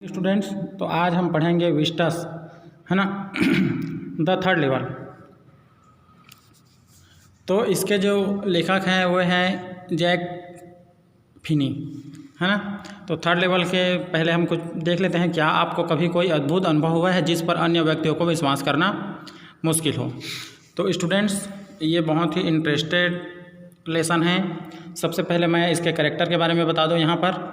Students, तो आज हम पढ़ेंगे विस्टस, है ना, द थर्ड लेवल। तो इसके जो लेखक हैं वो हैं जैक फिनी, है ना। तो थर्ड लेवल के पहले हम कुछ देख लेते हैं। क्या आपको कभी कोई अद्भुत अनुभव हुआ है जिस पर अन्य व्यक्तियों को विश्वास करना मुश्किल हो? तो स्टूडेंट्स, ये बहुत ही इंटरेस्टेड लेसन है। सबसे पहले मैं इसके कैरेक्टर के बारे में बता दूं यहाँ पर।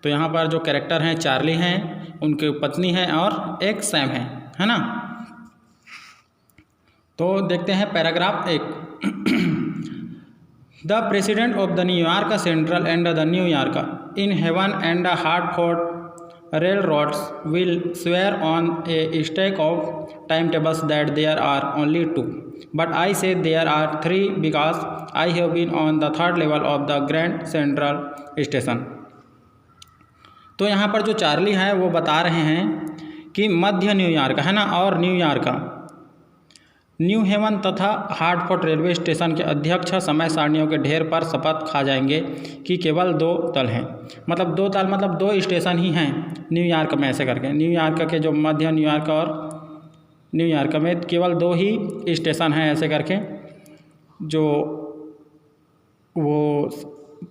तो यहाँ पर जो कैरेक्टर हैं चार्ली हैं, उनकी पत्नी है और एक सैम है ना। तो देखते हैं paragraph 1। The president of the New York central and the New York in heaven and the Hartford railroads will swear on a stack of timetables that there are only 2, but I say there are 3 because I have been on the third level of the Grand Central Station। तो यहाँ पर जो Charlie है वो बता रहे हैं कि मध्य न्यूयॉर्क, है ना, और न्यूयॉर्क, न्यू हेवन तथा हार्टफोर्ड रेलवे स्टेशन के अध्यक्ष समय सारणियों के ढेर पर शपथ खा जाएंगे कि केवल 2 तल हैं। मतलब 2 तल मतलब 2 स्टेशन ही हैं न्यूयॉर्क में, ऐसे करके न्यूयॉर्क के जो मध्य न्यूयॉर्क और न्यूयॉर्क में केवल 2 ही स्टेशन हैं, ऐसे करके जो वो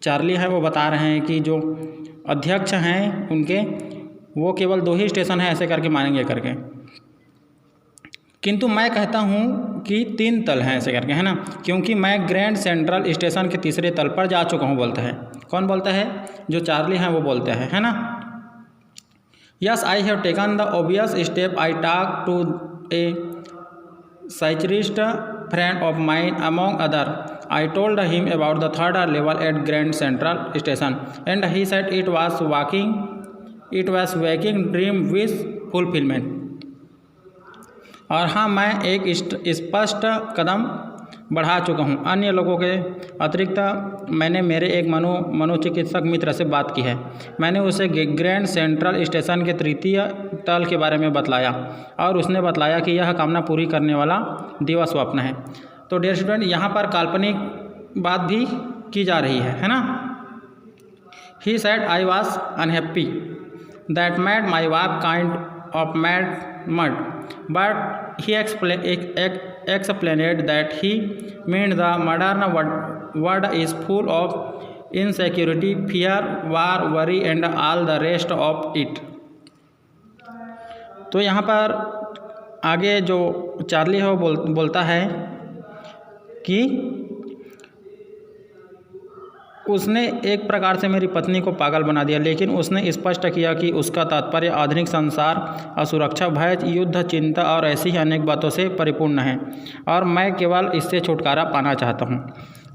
चार्ली है वो बता रहे हैं कि जो अध्यक्ष हैं उनके वो केवल 2 ही स्टेशन हैं, ऐसे करके मानेंगे करके। किंतु मैं कहता हूँ कि 3 तल हैं, ऐसे करके, है ना, क्योंकि मैं ग्रैंड सेंट्रल स्टेशन के तीसरे तल पर जा चुका हूँ, बोलता है। कौन बोलता है? जो चार्ली हैं वो बोलते हैं, है ना। Yes I have taken the obvious step. I talk to a cyclist friend of mine among other. I told him about the third level at Grand Central Station and he said it was waking dream wish fulfilment. और हाँ, मैं एक स्पष्ट कदम बढ़ा चुका हूँ। अन्य लोगों के अतिरिक्त मैंने मेरे एक मनोचिकित्सक मित्र से बात की है। मैंने उसे ग्रैंड सेंट्रल स्टेशन के तृतीय तल के बारे में बतलाया और उसने बतलाया कि यह कामना पूरी करने वाला दिवा स्वप्न है। तो डियर स्टूडेंट, यहाँ पर काल्पनिक बात भी की जा रही है ना। He said I was unhappy that made my wife kind of mud, but he explained that he meant the modern world is full of insecurity, fear, war, worry and all the rest of it। तो यहाँ पर आगे जो Charlie है वो बोलता है कि उसने एक प्रकार से मेरी पत्नी को पागल बना दिया, लेकिन उसने स्पष्ट किया कि उसका तात्पर्य आधुनिक संसार असुरक्षा, भय, युद्ध, चिंता और ऐसी ही अनेक बातों से परिपूर्ण है और मैं केवल इससे छुटकारा पाना चाहता हूँ।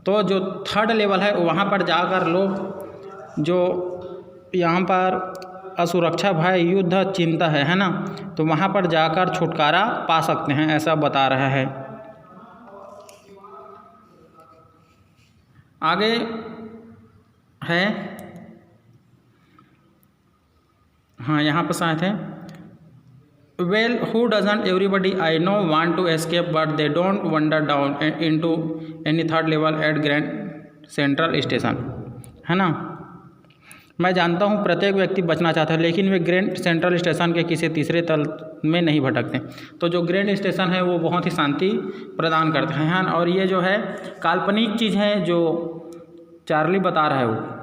तो जो थर्ड लेवल है वहाँ पर जाकर लोग जो यहाँ पर असुरक्षा, भय, युद्ध, चिंता है ना, तो वहाँ पर जाकर छुटकारा पा सकते हैं, ऐसा बता रहा है। आगे है, हाँ, यहाँ पर साथ है, well who doesn't everybody I know want to escape but they don't wander down into any third level at Grand Central Station, है ना। मैं जानता हूँ प्रत्येक व्यक्ति बचना चाहता है, लेकिन वे ग्रैंड सेंट्रल स्टेशन के किसी तीसरे तल में नहीं भटकते। तो जो ग्रैंड स्टेशन है वो बहुत ही शांति प्रदान करते हैं, और ये जो है काल्पनिक चीज़ है जो चार्ली बता रहा है वो।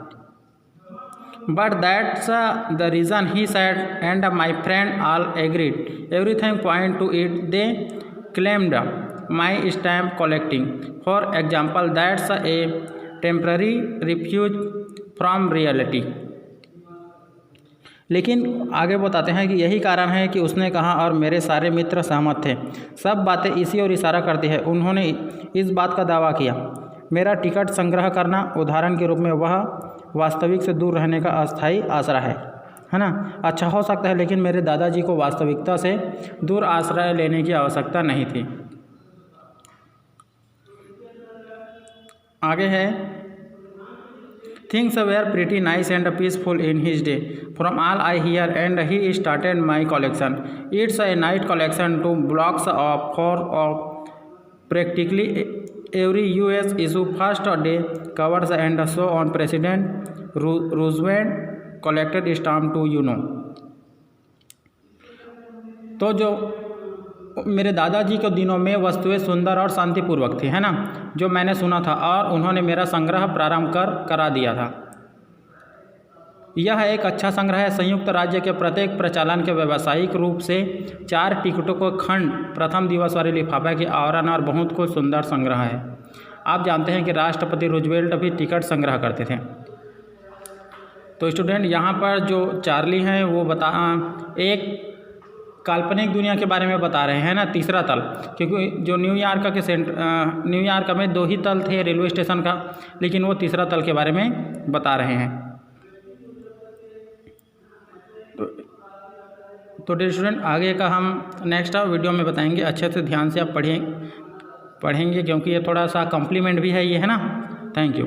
But that's the reason he said and my friend all agreed, everything point two it. They claimed my stamp collecting for example that's a temporary refuse from reality. लेकिन आगे बताते हैं कि यही कारण है कि उसने कहा और मेरे सारे मित्र सहमत थे। सब बातें इसी ओर इशारा करती है। उन्होंने इस बात का दावा किया, मेरा टिकट संग्रह करना उदाहरण के रूप में वह वास्तविक से दूर रहने का अस्थायी आश्रय है ना। अच्छा हो सकता है, लेकिन मेरे दादाजी को वास्तविकता से दूर आश्रय लेने की आवश्यकता नहीं थी। आगे है, things were pretty nice and peaceful in his day from all I hear and he started my collection. It's a night collection too blocks of 4 of practically every US issue first day covers and so on. President Roosevelt collected stamp to तो जो मेरे दादाजी के दिनों में वस्तुएं सुंदर और शांतिपूर्वक थी, है ना, जो मैंने सुना था, और उन्होंने मेरा संग्रह प्रारंभ करा दिया था। यह एक अच्छा संग्रह है। संयुक्त राज्य के प्रत्येक प्रचालन के व्यावसायिक रूप से 4 टिकटों को खंड, प्रथम दिवस वाले लिफाफे की आवरण और बहुत कुछ सुंदर संग्रह है। आप जानते हैं कि राष्ट्रपति रूजवेल्ट भी टिकट संग्रह करते थे। तो स्टूडेंट, यहाँ पर जो चार्ली हैं वो एक काल्पनिक दुनिया के बारे में बता रहे हैं ना, तीसरा तल, क्योंकि जो न्यूयॉर्क में 2 ही तल थे रेलवे स्टेशन का, लेकिन वो तीसरा तल के बारे में बता रहे हैं। तो डियर स्टूडेंट, आगे का हम नेक्स्ट वीडियो में बताएंगे। अच्छे से ध्यान से आप पढ़ेंगे, क्योंकि ये थोड़ा सा कॉम्प्लीमेंट भी है ये, है ना। Thank you.